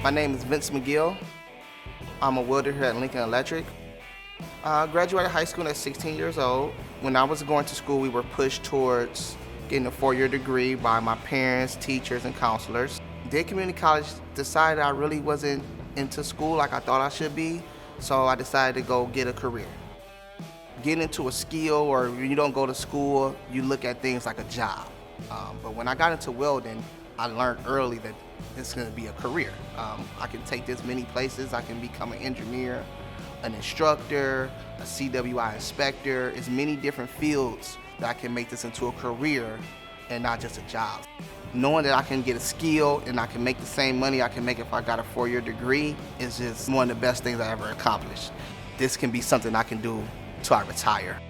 My name is Vince McGill. I'm a welder here at Lincoln Electric. I graduated high school at 16 years old. When I was going to school, we were pushed towards getting a 4-year degree by my parents, teachers, and counselors. Did community college, decided I really wasn't into school like I thought I should be, so I decided to go get a career. Getting into a skill, or when you don't go to school, you look at things like a job. But when I got into welding, I learned early that this is going to be a career. I can take this many places. I can become an engineer, an instructor, a CWI inspector. There's many different fields that I can make this into a career and not just a job. Knowing that I can get a skill and I can make the same money I can make if I got a 4-year degree is just one of the best things I ever accomplished. This can be something I can do till I retire.